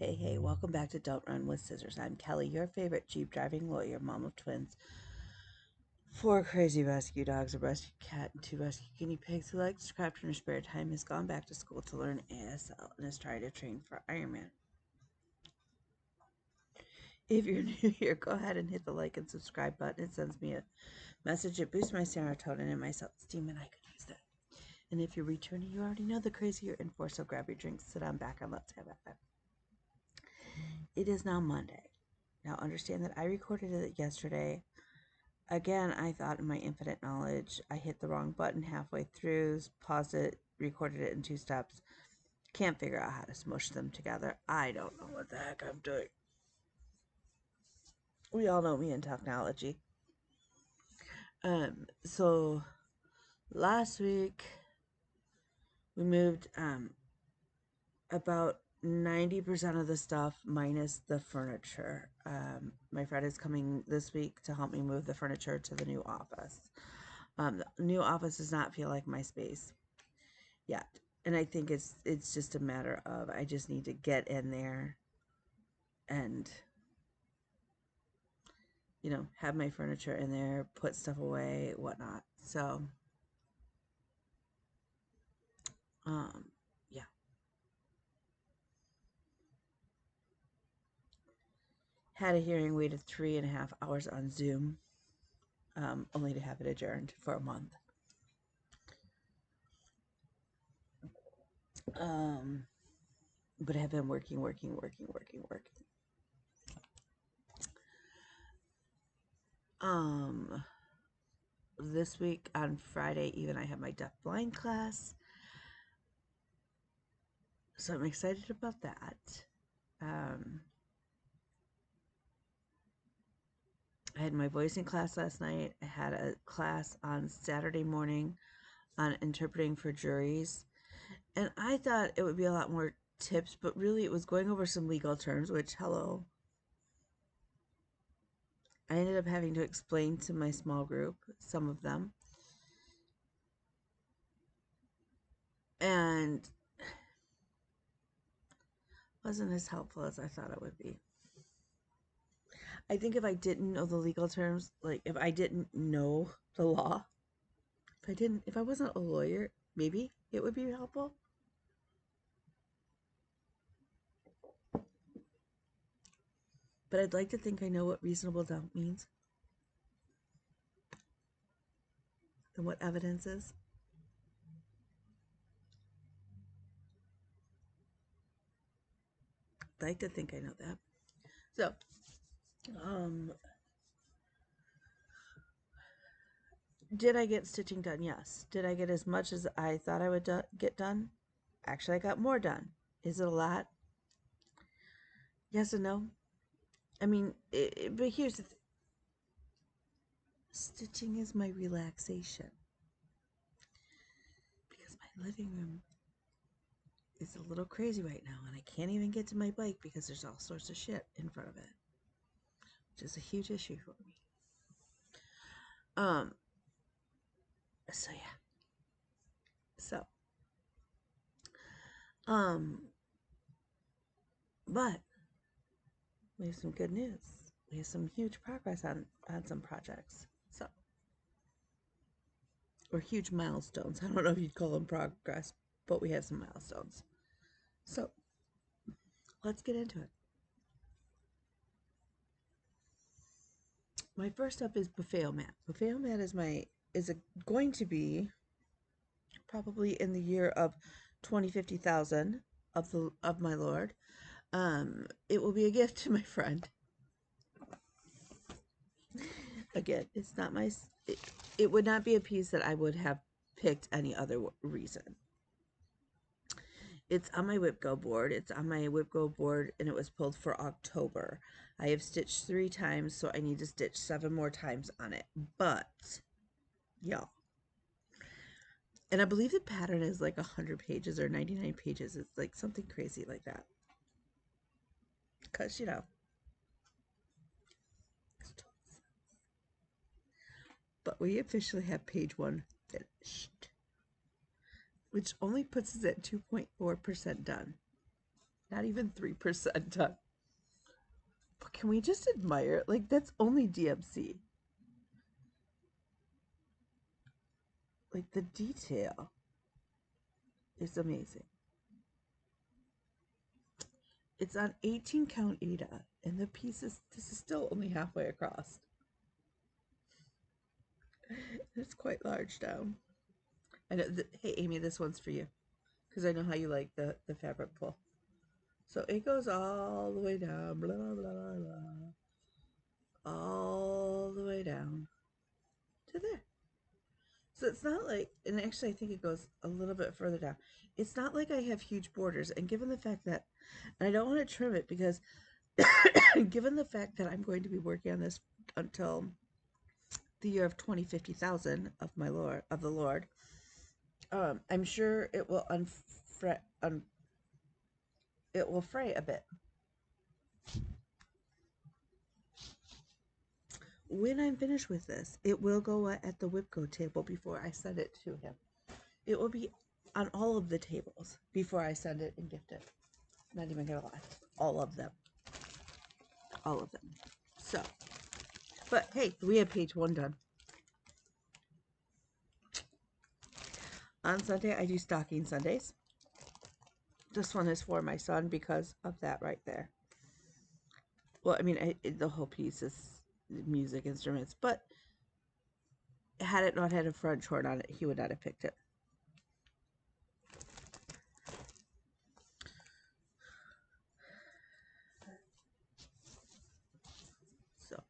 Hey, welcome back to Don't Run with Scissors. I'm Kelly, your favorite Jeep driving lawyer, mom of twins, 4 crazy rescue dogs, a rescue cat, and 2 rescue guinea pigs who likes to craft in her spare time, has gone back to school to learn ASL and is trying to train for Ironman. If you're new here, go ahead and hit the like and subscribe button. It sends me a message. It boosts my serotonin and my self-esteem, and I could use that. And if you're returning, you already know the crazy you're in for, so grab your drinks, sit on back, and let's have it. It is now Monday. Now understand that I recorded it yesterday. Again, I thought in my infinite knowledge, I hit the wrong button halfway through, paused it, recorded it in 2 steps. Can't figure out how to smush them together. I don't know what the heck I'm doing. We all know me in technology. So last week we moved about 90% of the stuff minus the furniture. My friend is coming this week to help me move the furniture to the new office. The new office does not feel like my space yet. And I think it's just a matter of I just need to get in there and have my furniture in there, put stuff away, whatnot. So yeah. Had a hearing, waited 3.5 hours on Zoom, only to have it adjourned for a month. But I have been working. This week on Friday, even I have my deaf-blind class. So I'm excited about that. I had my voicing class last night. I had a class on Saturday morning on interpreting for juries. And I thought it would be a lot more tips, but really it was going over some legal terms, which, hello. I ended up having to explain to my small group some of them. And wasn't as helpful as I thought it would be. I think if I didn't know the legal terms, like if I didn't know the law, if I wasn't a lawyer, maybe it would be helpful. But I'd like to think I know what reasonable doubt means and what evidence is. I'd like to think I know that. So, did I get stitching done? Yes. Did I get as much as I thought I would get done? Actually, I got more done. Is it a lot? Yes and no. I mean, but here's the thing. Stitching is my relaxation. Because my living room is a little crazy right now, and I can't even get to my bike because there's all sorts of shit in front of it, which is a huge issue for me. So yeah. So, but we have some good news. We have some huge progress on some projects. So, or huge milestones. I don't know if you'd call them progress, but we have some milestones. So, let's get into it. My first up is Buffet Mat. Buffet Mat is going to be probably in the year of 2050,000 of my Lord. It will be a gift to my friend. Again, it's not my. It would not be a piece that I would have picked any other reason. It's on my WhipGo board. It's on my WhipGo board, and it was pulled for October. I have stitched 3 times, so I need to stitch 7 more times on it. But, y'all. And I believe the pattern is like 100 pages or 99 pages. It's like something crazy like that. Because, but we officially have page 1 finished, which only puts us at 2.4% done. Not even 3% done. But can we just admire it? Like, that's only DMC. Like, the detail is amazing. It's on 18 count Ada, and the piece is, this is still only halfway across. It's quite large down. I know, hey, Amy, this one's for you, because I know how you like the fabric pull. So it goes all the way down, blah, blah, blah, blah, all the way down to there. So it's not like, and actually I think it goes a little bit further down. It's not like I have huge borders, and given the fact that, and I don't want to trim it because given the fact that I'm going to be working on this until the year of 2050,000 of my Lord, of the Lord, I'm sure it will it will fray a bit. When I'm finished with this, it will go at the Whipco table before I send it to him. It will be on all of the tables before I send it and gift it. Not even gonna lie. All of them. All of them. So, but hey, we have page 1 done. On Sunday, I do stocking Sundays. This one is for my son because of that right there. Well, I mean, the whole piece is music instruments, but had it not had a French horn on it, he would not have picked it. So,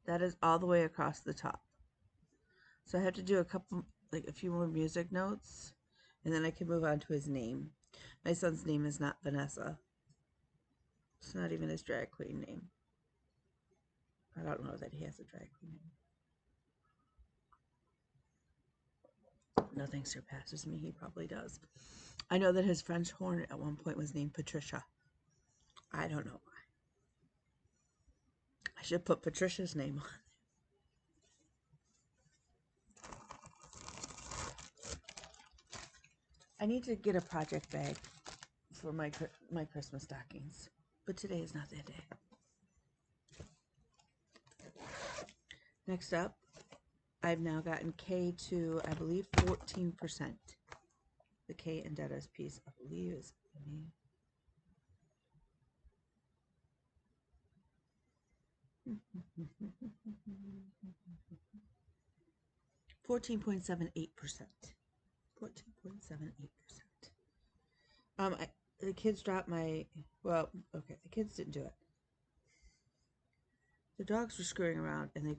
that is all the way across the top. So I have to do a couple, like a few more music notes, and then I can move on to his name. My son's name is not Vanessa. It's not even his drag queen name. I don't know that he has a drag queen name. Nothing surpasses me. He probably does. I know that his French horn at one point was named Patricia. I don't know why. I should put Patricia's name on. I need to get a project bag for my Christmas stockings, but today is not that day. Next up, I've now gotten K to, I believe, 14%. The K and Dennis piece, I believe, is 14.78%. 14.78%. The kids dropped my, well, okay, the kids didn't do it. The dogs were screwing around, and they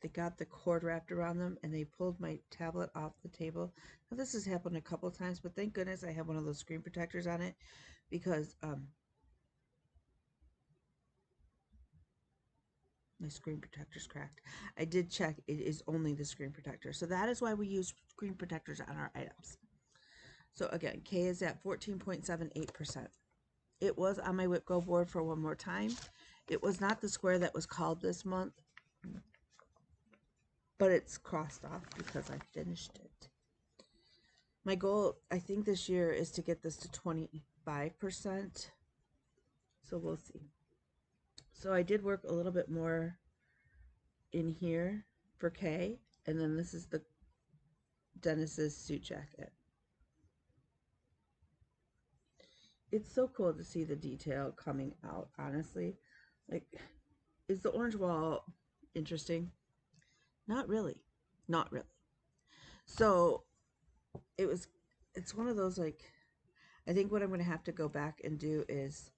got the cord wrapped around them, and they pulled my tablet off the table. Now, this has happened a couple times, but thank goodness I have one of those screen protectors on it, because my screen protector's cracked. I did check. It is only the screen protector. So that is why we use screen protectors on our items. So again, K is at 14.78%. It was on my Whipco board for one more time. It was not the square that was called this month, but it's crossed off because I finished it. My goal, I think, this year is to get this to 25%. So we'll see. So I did work a little bit more in here for K, and then this is the Dennis's suit jacket. It's so cool to see the detail coming out, honestly. Like, is the orange wall interesting? Not really. Not really. So it's one of those, like, I think what I'm going to have to go back and do is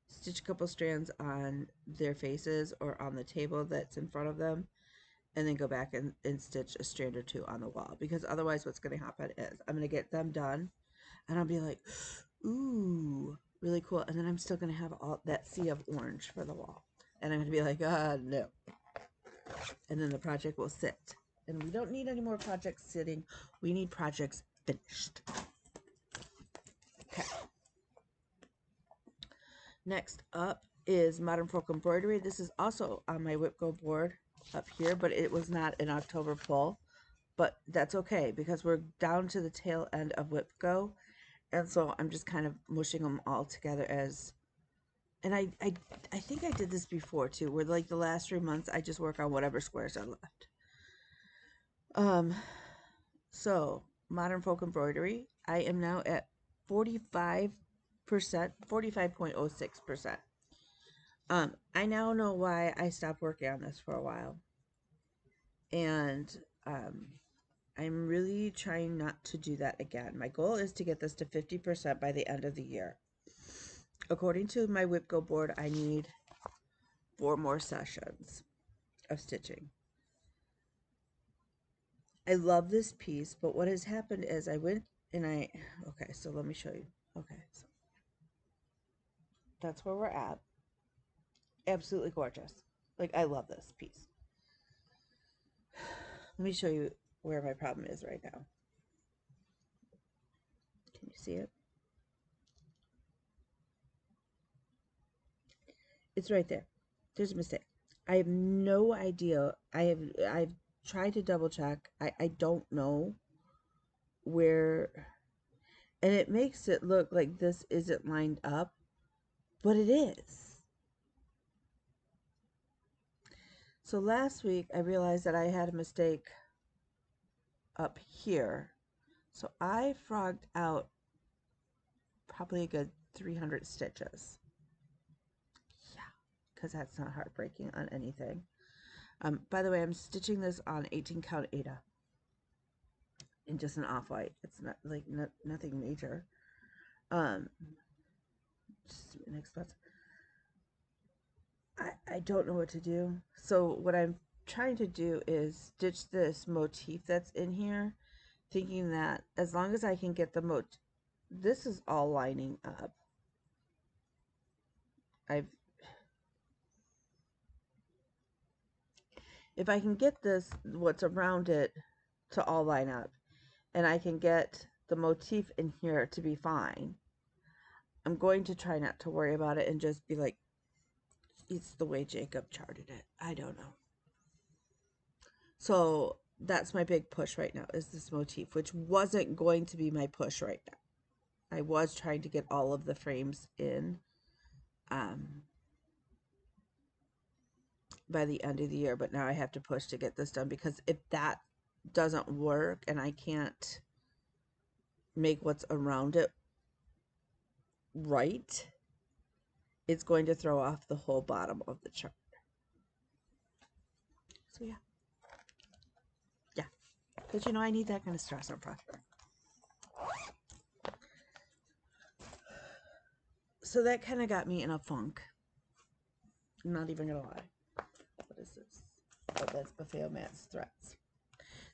stitch a couple strands on their faces or on the table that's in front of them, and then go back and stitch a strand or two on the wall, because otherwise what's going to happen is I'm going to get them done and I'll be like, ooh, really cool, and then I'm still going to have all that sea of orange for the wall, and I'm going to be like, no, and then the project will sit. And we don't need any more projects sitting. We need projects finished. Okay. Next up is Modern Folk Embroidery. This is also on my Whipco board up here, but it was not an October pull. But that's okay, because we're down to the tail end of Whipco, And so I'm just kind of mushing them all together as, and I think I did this before too, where like the last 3 months I just work on whatever squares are left. So modern folk embroidery, I am now at 45%, 45.06%. I now know why I stopped working on this for a while. And I'm really trying not to do that again. My goal is to get this to 50% by the end of the year. According to my WhipGo board, I need 4 more sessions of stitching. I love this piece, but what has happened is I went and okay, so let me show you. Okay, so that's where we're at. Absolutely gorgeous. Like, I love this piece. Let me show you where my problem is right now. Can you see it? It's right there. There's a mistake. I have no idea. I've tried to double check. I don't know where, and it makes it look like this isn't lined up, but it is. So last week I realized that I had a mistake up here. So I frogged out probably a good 300 stitches. Yeah, because that's not heartbreaking on anything. By the way, I'm stitching this on 18 count Aida in just an off-white. It's not like nothing major. Just inexpensive. I don't know what to do. So what I'm trying to do is stitch this motif that's in here, thinking that as long as I can get the this is all lining up. If I can get this, what's around it, to all line up, and I can get the motif in here to be fine, I'm going to try not to worry about it and just be like, it's the way Jacob charted it. I don't know. So that's my big push right now, is this motif, which wasn't going to be my push right now. I was trying to get all of the frames in by the end of the year, but now I have to push to get this done, because if that doesn't work and I can't make what's around it right, it's going to throw off the whole bottom of the chart. So yeah. Because, I need that kind of stress and pressure. So that kind of got me in a funk. I'm not even going to lie. What is this? Oh, that's Buffet Matt's threads.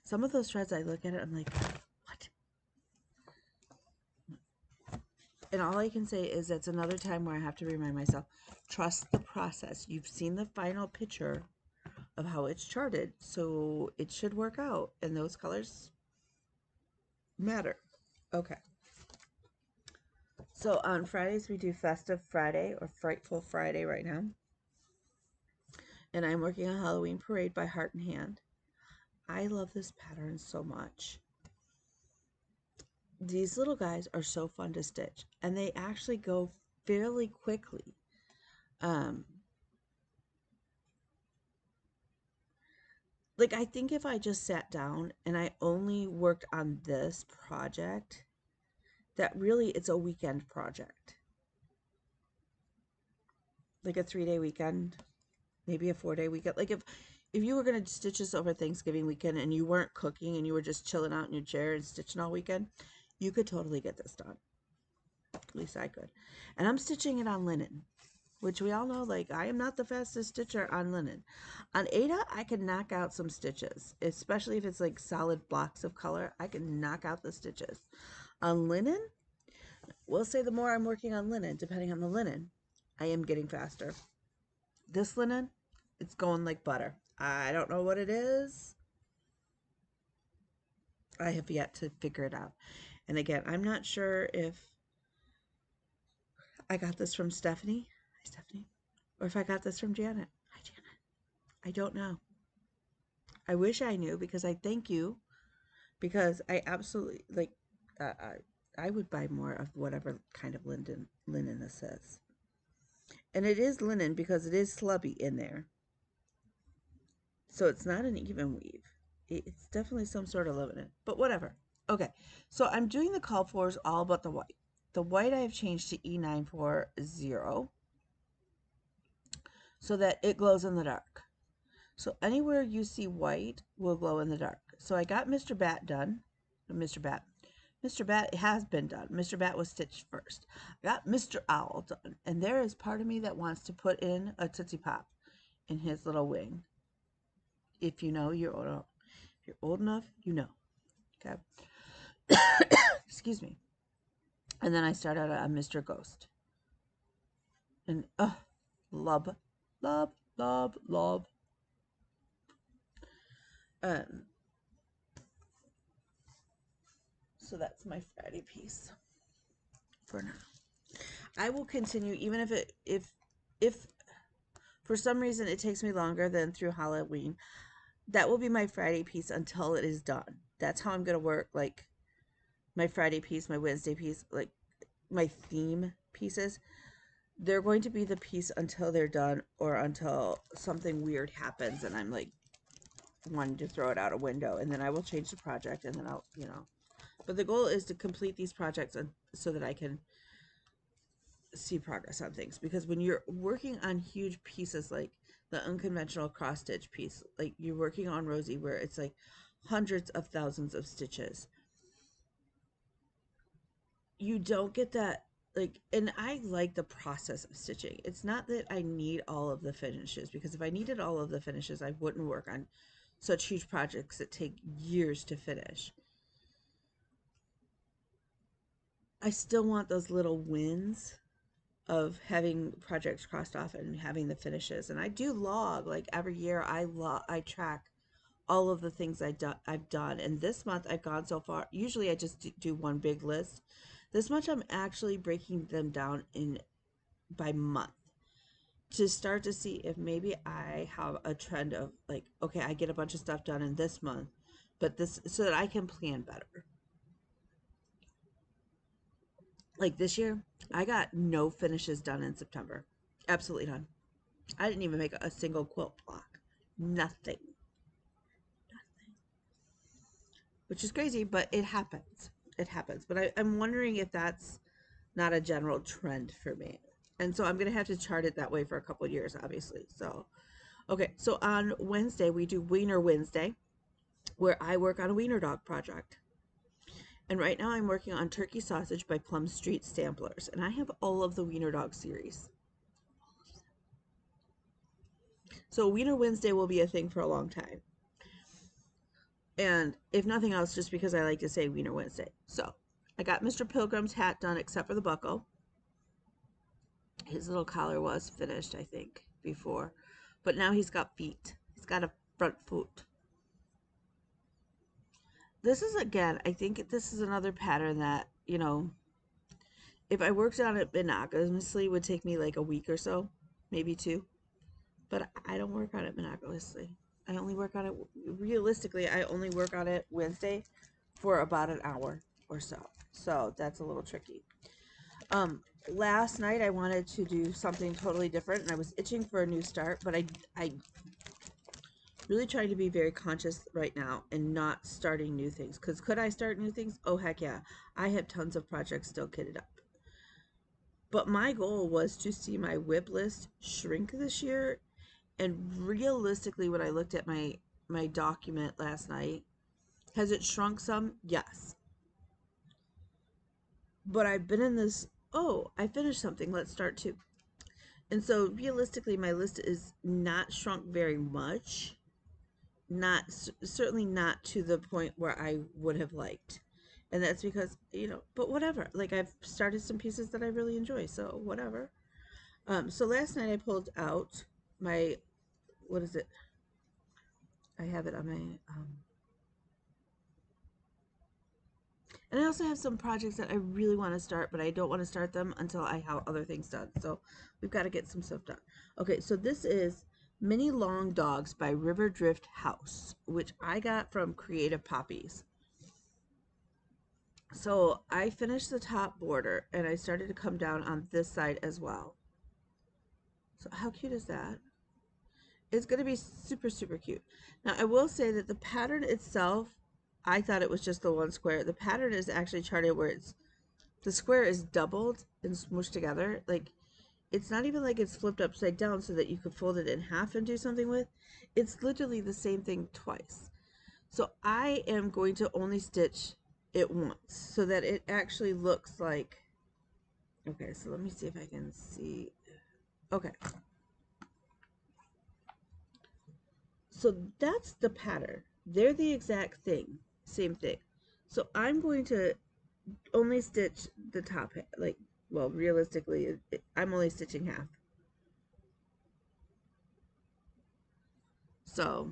Some of those threads, I look at it, I'm like, what? And all I can say is that's another time where I have to remind myself, trust the process. You've seen the final picture of how it's charted, so it should work out, and those colors matter. Okay. So on Fridays, we do Festive Friday, or Frightful Friday right now. And I'm working on Halloween Parade by Heart and Hand. I love this pattern so much. These little guys are so fun to stitch, and they actually go fairly quickly. Like, I think if I just sat down and I only worked on this project, that really, it's a weekend project. Like a 3-day weekend, maybe a 4-day weekend. Like if you were going to stitch this over Thanksgiving weekend and you weren't cooking and you were just chilling out in your chair and stitching all weekend, you could totally get this done. At least I could. And I'm stitching it on linen, which we all know, like, I am not the fastest stitcher on linen. On Aida, I can knock out some stitches, especially if it's like solid blocks of color. I can knock out the stitches. On linen, we'll say the more I'm working on linen, depending on the linen, I am getting faster. This linen, it's going like butter. I don't know what it is. I have yet to figure it out. And again, I'm not sure if I got this from Stephanie. Hi, Stephanie. Or if I got this from Janet. Hi, Janet. I don't know. I wish I knew, because I thank you, because I absolutely, like, I would buy more of whatever kind of linen this is. And it is linen because it is slubby in there. So it's not an even weave. It's definitely some sort of linen, but whatever. Okay, so I'm doing the call fours all but the white. The white I have changed to E940 so that it glows in the dark. So anywhere you see white will glow in the dark. So I got Mr. Bat done. Mr. Bat. Mr. Bat has been done. Mr. Bat was stitched first. I got Mr. Owl done. And there is part of me that wants to put in a Tootsie Pop in his little wing. If you know, you're old enough. If you're old enough, you know. Okay. Excuse me. And then I start out on Mr. Ghost. And love, love, love, love. So that's my Friday piece for now. I will continue even if for some reason it takes me longer than through Halloween. That will be my Friday piece until it is done. That's how I'm gonna work, like my Friday piece, my Wednesday piece, like my theme pieces. They're going to be the piece until they're done or until something weird happens and I'm like wanting to throw it out a window, and then I will change the project, and then I'll, but the goal is to complete these projects so that I can see progress on things, because when you're working on huge pieces like the unconventional cross stitch piece, like you're working on Rosie where it's like hundreds of thousands of stitches, you don't get that, like, and I like the process of stitching. It's not that I need all of the finishes, because if I needed all of the finishes I wouldn't work on such huge projects that take years to finish. I still want those little wins of having projects crossed off and having the finishes. And I do log, like every year I track all of the things I've done. And this month I've gone so far. Usually I just do one big list. This month I'm actually breaking them down by month to start to see if maybe I have a trend of like, okay, I get a bunch of stuff done in this month, but this, so that I can plan better. Like this year, I got no finishes done in September. Absolutely none. I didn't even make a single quilt block. Nothing. Nothing. Which is crazy, but it happens. It happens. But I'm wondering if that's not a general trend for me. And so I'm going to have to chart it that way for a couple of years, obviously. So, okay. So on Wednesday, we do Wiener Wednesday, where I work on a wiener dog project. And right now I'm working on Turkey Sausage by Plum Street Samplers. And I have all of the Wiener Dog series. So Wiener Wednesday will be a thing for a long time. And if nothing else, just because I like to say Wiener Wednesday. So I got Mr. Pilgrim's hat done except for the buckle. His little collar was finished, I think, before. But now he's got feet. He's got a front foot. This is, again, I think this is another pattern that, if I worked on it monogamously, it would take me like a week or so, maybe 2. But I don't work on it monogamously. I only work on it, realistically, I only work on it Wednesday for about an hour or so. So that's a little tricky. Last night I wanted to do something totally different, and I was itching for a new start, but I really trying to be very conscious right now and not starting new things. Because could I start new things? Oh, heck yeah. I have tons of projects still kitted up. But my goal was to see my WIP list shrink this year. And realistically, when I looked at my document last night, has it shrunk some? Yes. But I've been in this, oh, I finished something, let's start 2. And so realistically, my list is not shrunk very much. Certainly not to the point where I would have liked. And that's because, but whatever. Like, I've started some pieces that I really enjoy, so whatever. So last night I pulled out my, what is it? I have it on my, and I also have some projects that I really want to start, but I don't want to start them until I have other things done. So we've got to get some stuff done. Okay, so this is Mini Long Dogs by River Drift House, which I got from Creative Poppies. So I finished the top border and I started to come down on this side as well. So how cute is that? It's going to be super, super cute. Now I will say that the pattern itself, I thought it was just the one square. The pattern is actually charted where the square is doubled and smooshed together. Like, it's not even like it's flipped upside down so that you could fold it in half and do something with. It's literally the same thing twice. So I am going to only stitch it once so that it actually looks like, okay, so let me see if I can see. Okay, so that's the pattern. They're the exact thing, same thing. So I'm going to only stitch the top, like, well, realistically, I'm only stitching half. So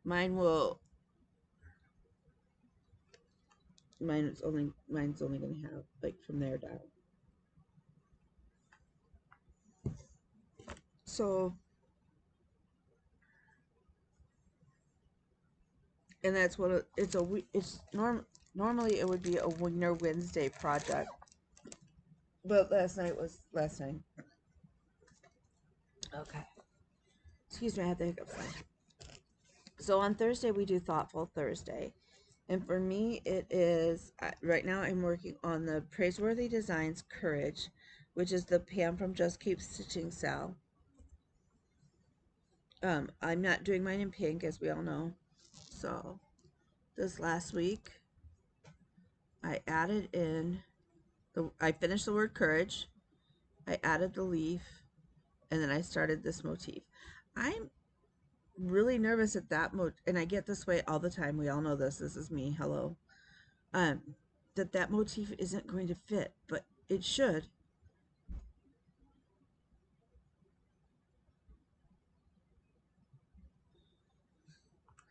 mine will, mine's only going to have like from there down. So, and that's what normally it would be a Winter Wednesday project, but last night was last night. Okay, excuse me, I had the hiccups. So on Thursday we do Thoughtful Thursday, and for me it is right now I'm working on the Praiseworthy Designs Courage, which is the Pam from Just Keep Stitching Sal. I'm not doing mine in pink, as we all know. So this last week I added in I finished the word courage, I added the leaf, and then I started this motif. I'm really nervous at that and I get this way all the time. We all know this. This is me. Hello. Um, that motif isn't going to fit, but it should.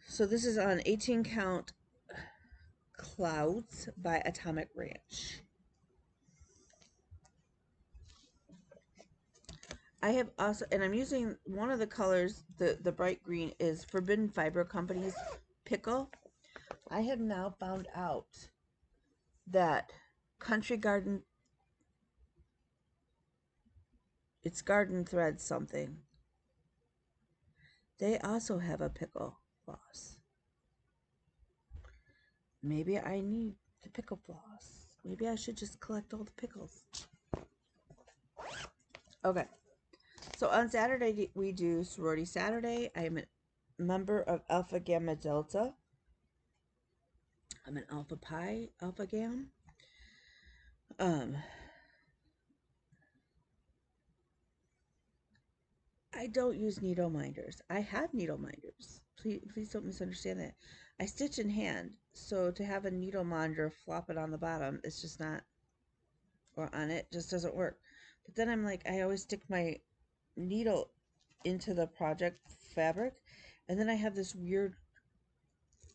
So this is on 18 count Clouds by Atomic Ranch. I have also, and I'm using one of the colors, the bright green is Forbidden Fiber Company's Pickle. I have now found out that Country Garden, it's Garden Thread something. They also have a pickle floss. Maybe I need the pickle floss. Maybe I should just collect all the pickles. Okay. So on Saturday, we do Sorority Saturday. I am a member of Alpha Gamma Delta. I'm an Alpha Pi, Alpha Gam. I don't use needle minders. I have needle minders. Please don't misunderstand that. I stitch in hand, so to have a needle minder flopping on the bottom, it's just not, or on it, just doesn't work. But then I'm like, I always stick my needle into the project fabric, and then I have this weird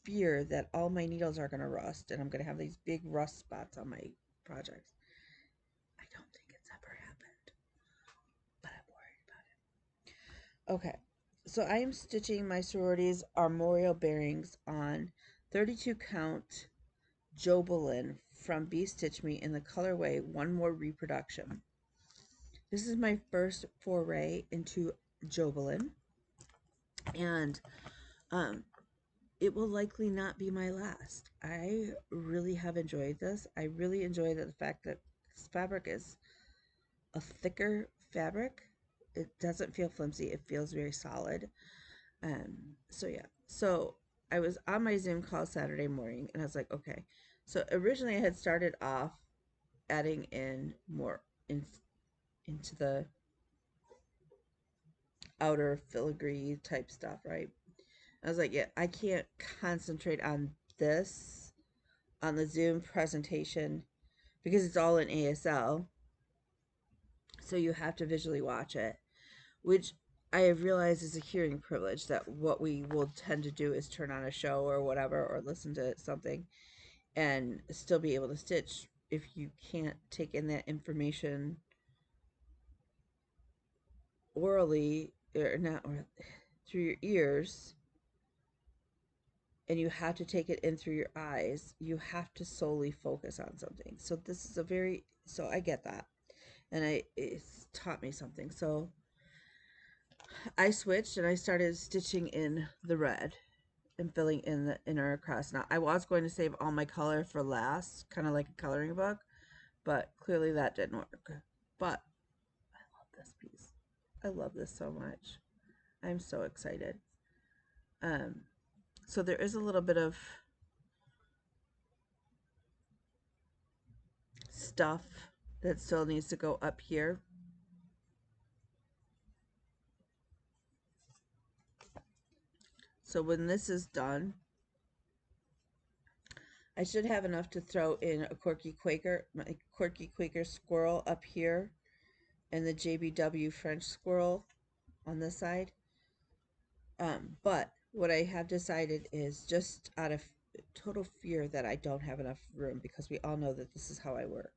fear that all my needles are going to rust, and I'm going to have these big rust spots on my projects. I don't think it's ever happened, but I'm worried about it. Okay, so I am stitching my sorority's armorial bearings on 32 count Jobelin from Bee Stitch Me in the colorway One More Reproduction. This is my first foray into Jobelin, and it will likely not be my last. I really have enjoyed this. I really enjoy the fact that this fabric is a thicker fabric. It doesn't feel flimsy. It feels very solid. So yeah. So I was on my Zoom call Saturday morning, and I was like, okay. So originally I had started off adding in more into the outer filigree type stuff, right? I was like, yeah, I can't concentrate on this on the Zoom presentation because it's all in ASL. So you have to visually watch it, which I have realized is a hearing privilege, that what we will tend to do is turn on a show or whatever, or listen to something and still be able to stitch if you can't take in that information orally or not, or through your ears. and you have to take it in through your eyes, you have to solely focus on something. So this is a very, so I get that. And it's taught me something. So I switched and I started stitching in the red and filling in the inner crest. Now I was going to save all my color for last, kind of like a coloring book, but clearly that didn't work. But I love this piece. I love this so much. I'm so excited. So there is a little bit of stuff that still needs to go up here. So when this is done, I should have enough to throw in a my quirky Quaker squirrel up here, and the JBW French squirrel on this side. But what I have decided is, just out of total fear that I don't have enough room, because we all know that this is how I work.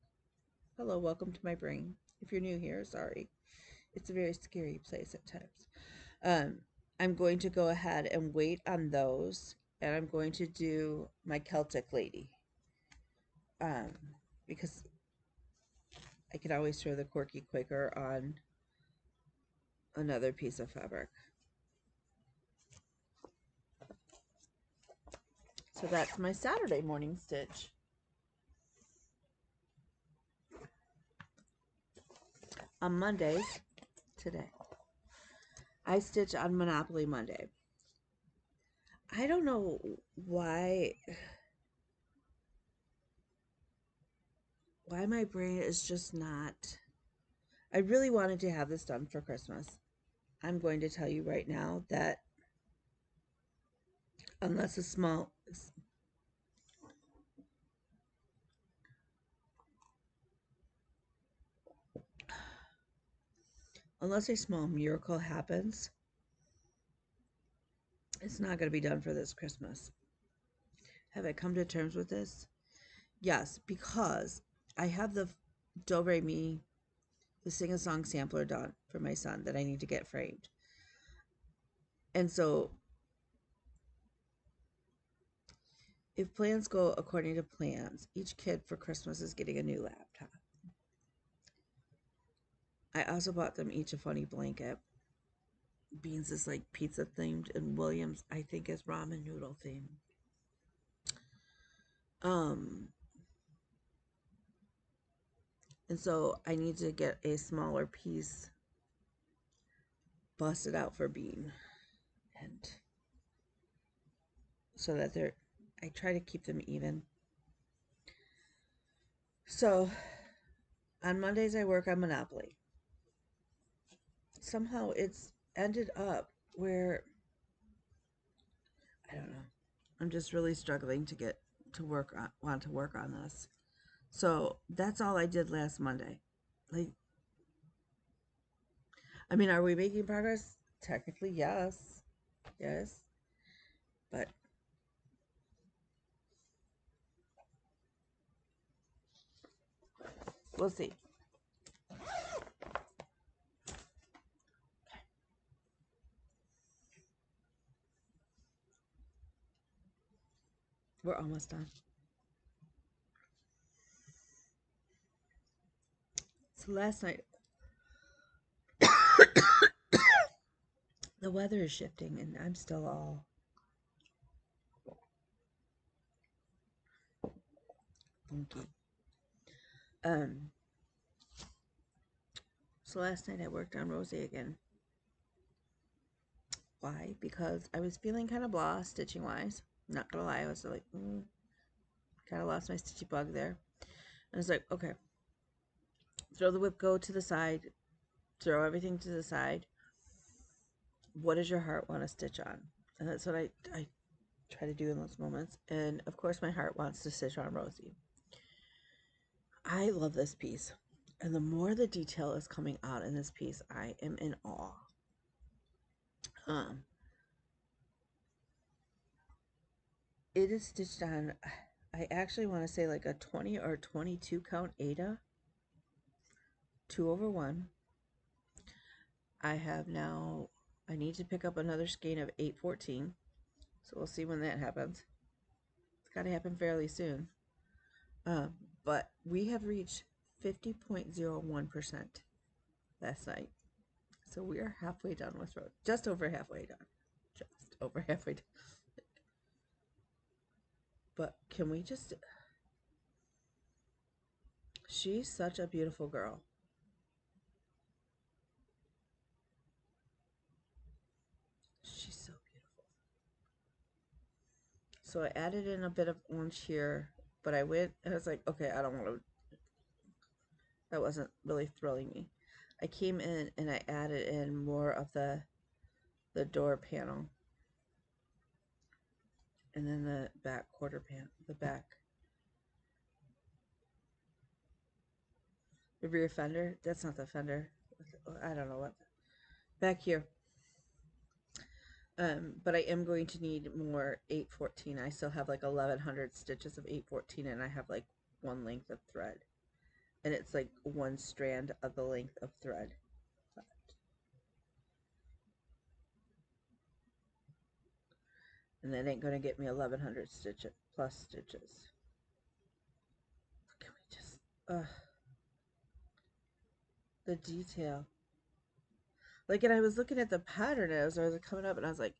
Hello, welcome to my brain. If you're new here, sorry. It's a very scary place at times. I'm going to go ahead and wait on those, and I'm going to do my Celtic lady. Um, because I can always throw the quirky Quaker on another piece of fabric. So that's my Saturday morning stitch. On Mondays, today, I stitch on Monopoly Monday. I don't know why my brain is just not. I really wanted to have this done for Christmas. I'm going to tell you right now that unless a small miracle happens, it's not going to be done for this Christmas. Have I come to terms with this? Yes, because I have the Do Re Mi, the sing-a-song sampler done for my son that I need to get framed. And so if plans go according to plans, each kid for Christmas is getting a new laptop. I also bought them each a funny blanket. Beans is like pizza themed, and Williams, I think, is ramen noodle themed. And so I need to get a smaller piece busted out for Bean, and so that I try to keep them even. So on Mondays I work on Monopoly. Somehow it's ended up where, I don't know, I'm just really struggling to want to work on this. So that's all I did last Monday. Like, I mean, are we making progress? Technically, yes. Yes. But we'll see. We're almost done. So last night, the weather is shifting, and I'm still all funky. So last night I worked on Rosie again. Why? Because I was feeling kind of blah stitching wise. Not gonna lie, I was like, kind of lost my stitchy bug there. And I was like, okay, throw the whip go to the side, throw everything to the side. What does your heart want to stitch on? And that's what I try to do in those moments. And of course, my heart wants to stitch on Rosie. I love this piece. And the more the detail is coming out in this piece, I am in awe. It is stitched on, I actually want to say like a 20 or 22 count Aida, 2/1. I have now, I need to pick up another skein of 814. So we'll see when that happens. It's got to happen fairly soon. But we have reached 50.01% last night. So we are halfway done with road. Just over halfway done. Just over halfway done. But can we just... She's such a beautiful girl. She's so beautiful. So I added in a bit of orange here, but I went and I was like, okay, I don't want to... That wasn't really thrilling me. I came in and I added in more of the door panel. And then the back quarter panel, the back. The rear fender, that's not the fender. I don't know what. Back here. But I am going to need more 814. I still have like 1100 stitches of 814 and I have like one length of thread. And it's like one strand of the length of thread. And that ain't going to get me 1100 stitches plus stitches. Can we just, the detail. Like, and I was looking at the pattern as I was coming up, and I was like,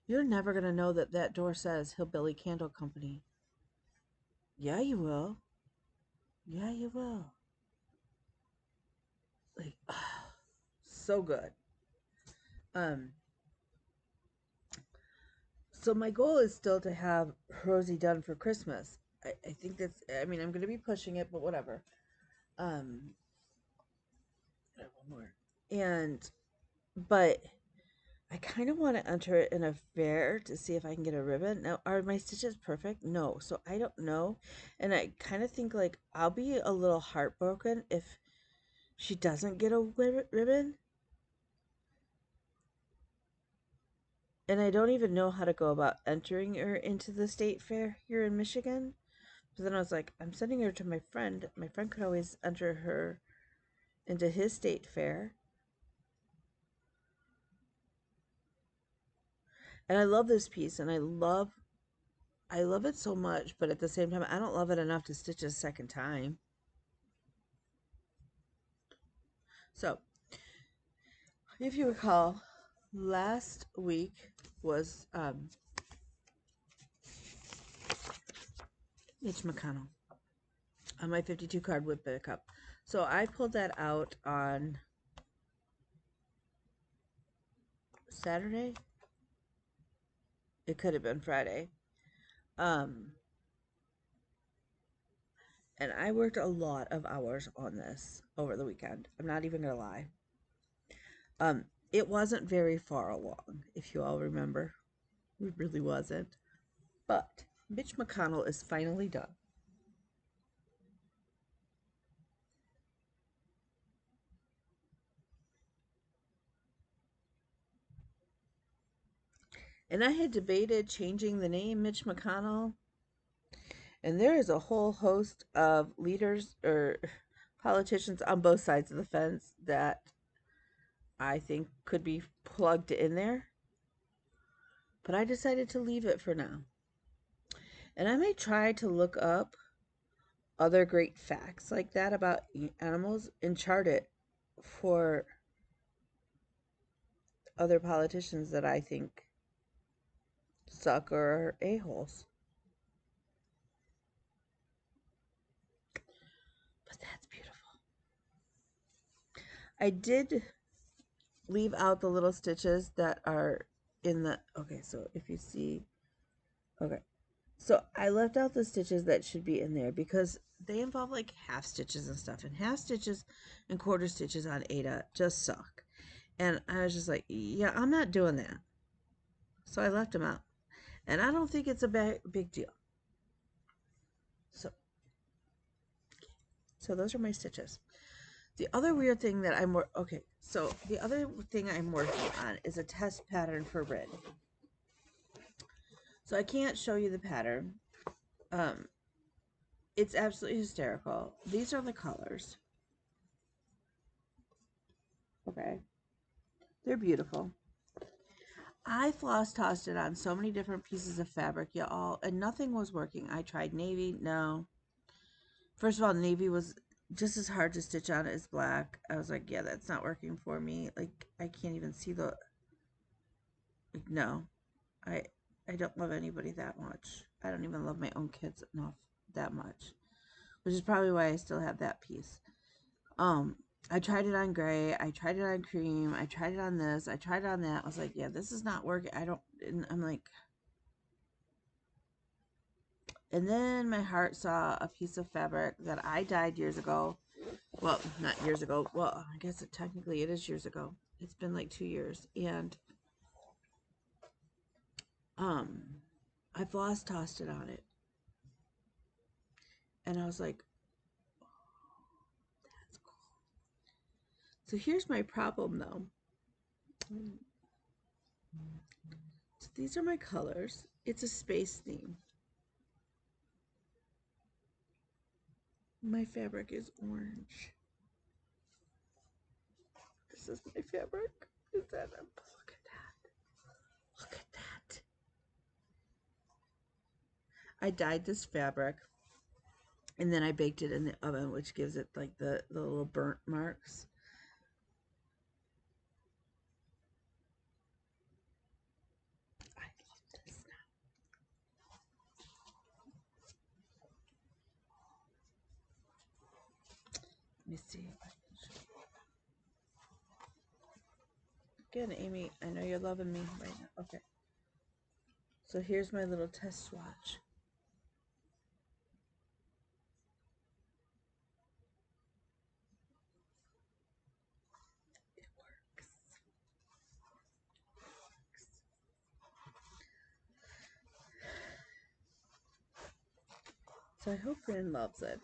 you're never going to know that that door says Hillbilly Candle Company. Yeah, you will. Yeah, you will. Like, so good. So my goal is still to have Rosie done for Christmas. I think that's, I mean, I'm going to be pushing it, but whatever. I have one more. But I kind of want to enter it in a fair to see if I can get a ribbon. Now, are my stitches perfect? No. So I don't know. And I kind of think like I'll be a little heartbroken if she doesn't get a ribbon. And I don't even know how to go about entering her into the state fair here in Michigan. So then I was like, I'm sending her to my friend. My friend could always enter her into his state fair. And I love this piece, and I love it so much, but at the same time, I don't love it enough to stitch a second time. So, if you recall, last week was Mitch McConnell on my 52 card whip pickup. So I pulled that out on Saturday. It could have been Friday. And I worked a lot of hours on this over the weekend. I'm not even gonna lie. It wasn't very far along, if you all remember. It really wasn't. But Mitch McConnell is finally done. And I had debated changing the name Mitch McConnell. And there is a whole host of leaders or politicians on both sides of the fence that I think could be plugged in there. But I decided to leave it for now. And I may try to look up other great facts like that about animals and chart it for other politicians that I think suck or are a-holes. But that's beautiful. I did leave out the little stitches that are in the, okay, so if you see, okay, so I left out the stitches that should be in there because they involve like half stitches and stuff, and half stitches and quarter stitches on Ada just suck. And I was just like, yeah, I'm not doing that. So I left them out. And I don't think it's a big deal. So those are my stitches. The other weird thing that I'm the other thing I'm working on is a test pattern for red. So I can't show you the pattern. It's absolutely hysterical. These are the colors. Okay. They're beautiful. I floss tossed it on so many different pieces of fabric, y'all, and nothing was working. I tried navy, no. First of all, navy was just as hard to stitch on as black. I was like, yeah, that's not working for me. Like, I can't even see the, like, no. I I don't love anybody that much. I don't even love my own kids enough that much, which is probably why I still have that piece. Um, I tried it on gray. I tried it on cream. I tried it on this. I tried it on that. I was like, yeah, this is not working. I don't, and I'm like, and then my heart saw a piece of fabric that I dyed years ago. Well, not years ago. Well, I guess technically it is years ago. It's been like 2 years. And um, I floss tossed it on it. And I was like, that's cool. So here's my problem though. So these are my colors. It's a space theme. My fabric is orange. This is my fabric. Is that a look at that? Look at that. I dyed this fabric and then I baked it in the oven, which gives it like the little burnt marks. I love this now. Let me see. Again, Amy, I know you're loving me right now. Okay. So here's my little test swatch. It works. So I hope Bryn loves it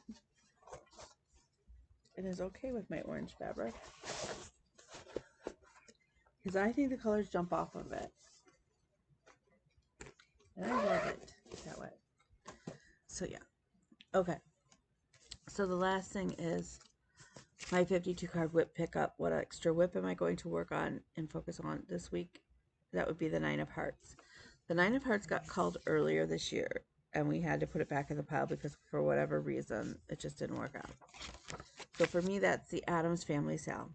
and is okay with my orange fabric, because I think the colors jump off of it. And I love it that way. So yeah. Okay. So the last thing is my 52 card whip pickup. What extra whip am I going to work on and focus on this week? That would be the 9 of Hearts. The 9 of Hearts got called earlier this year, and we had to put it back in the pile because for whatever reason, it just didn't work out. So for me, that's the Addams Family Sale.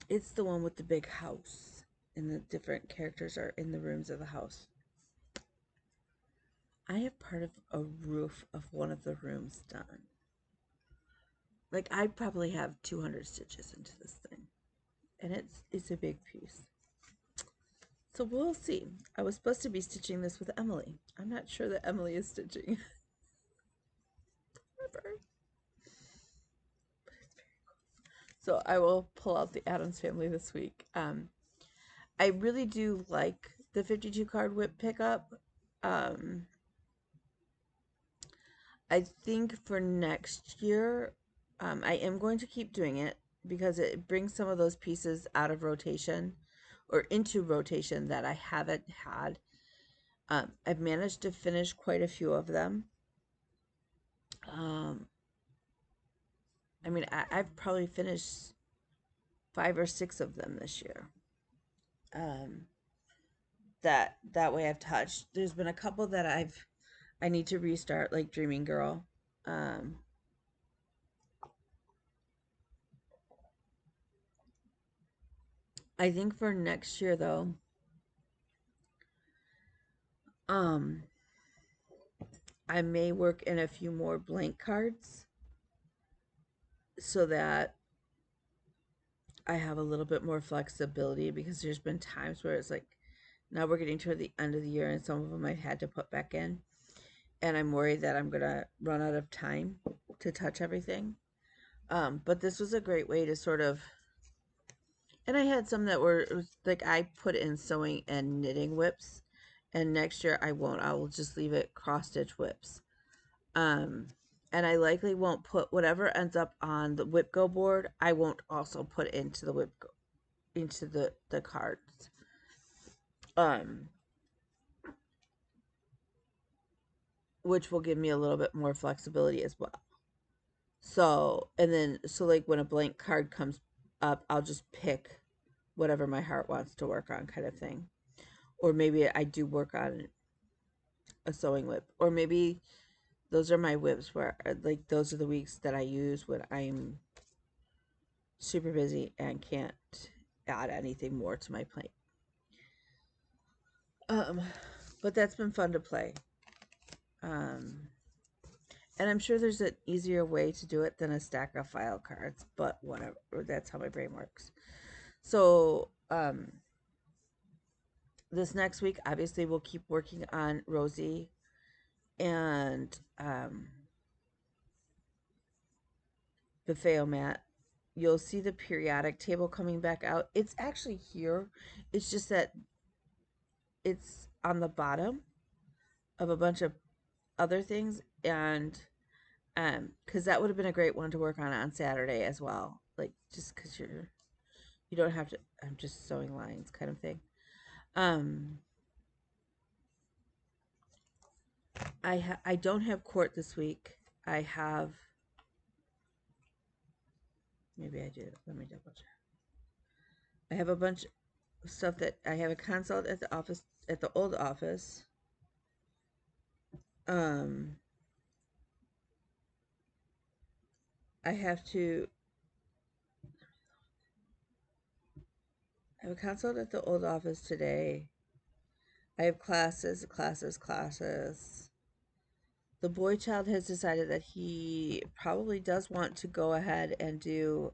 It's the one with the big house, and the different characters are in the rooms of the house. I have part of a roof of one of the rooms done. Like, I probably have 200 stitches into this thing, and it's a big piece. So we'll see. I was supposed to be stitching this with Emily. I'm not sure that Emily is stitching. So I will pull out the Addams Family this week. I really do like the 52 card whip pickup. I think for next year, I am going to keep doing it because it brings some of those pieces out of rotation or into rotation that I haven't had. I've managed to finish quite a few of them. I mean, I've probably finished 5 or 6 of them this year. That way I've touched. There's been a couple that I need to restart, like Dreaming Girl. I think for next year though, I may work in a few more blank cards so that I have a little bit more flexibility, because there's been times where it's like, now we're getting toward the end of the year and some of them I've had to put back in, and I'm worried that I'm gonna run out of time to touch everything. But this was a great way to sort of, and I had some that were like, I put in sewing and knitting whips, and next year I won't. I will just leave it cross stitch whips. And I likely won't put whatever ends up on the whip go board. I won't also put into the whip go, into the cards. Which will give me a little bit more flexibility as well. So, and then, so like when a blank card comes up, I'll just pick whatever my heart wants to work on, kind of thing. Or maybe I do work on a sewing whip, or maybe those are my whips where like those are the weeks that I use when I'm super busy and can't add anything more to my plate. Um, but that's been fun to play. Um, and I'm sure there's an easier way to do it than a stack of file cards, but whatever. That's how my brain works. So, this next week, obviously, we'll keep working on Rosie and Buffet Mat. You'll see the periodic table coming back out. It's actually here. It's just that it's on the bottom of a bunch of other things, and because that would have been a great one to work on Saturday as well. Like just because you don't have to. I'm just sewing lines, kind of thing. Um, I don't have court this week. I have, maybe I do. Let me double check. I have a bunch of stuff that I have a consult at the office, at the old office. Um, I have to. I have a consult at the old office today. I have classes, classes, classes. The boy child has decided that he probably does want to go ahead and do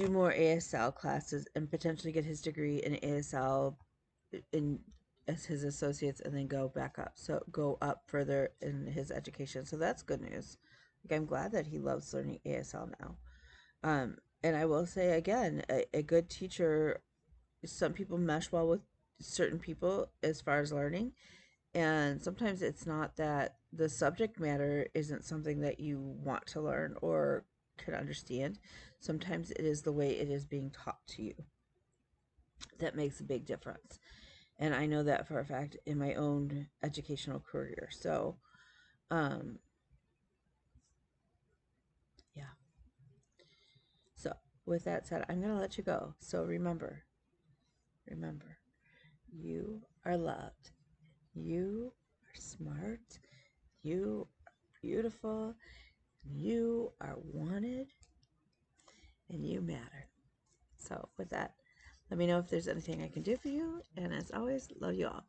more ASL classes and potentially get his degree in ASL in as his associates, and then go back up. So go up further in his education. So that's good news. Like, I'm glad that he loves learning ASL now. And I will say again, a good teacher, some people mesh well with certain people as far as learning, and sometimes it's not that the subject matter isn't something that you want to learn or can understand. Sometimes it is the way it is being taught to you that makes a big difference. And I know that for a fact in my own educational career. So, um, yeah. So, with that said, I'm going to let you go. So, remember, you are loved. You are smart. You are beautiful. You are wanted. And you matter. So, with that, let me know if there's anything I can do for you. And as always, love you all.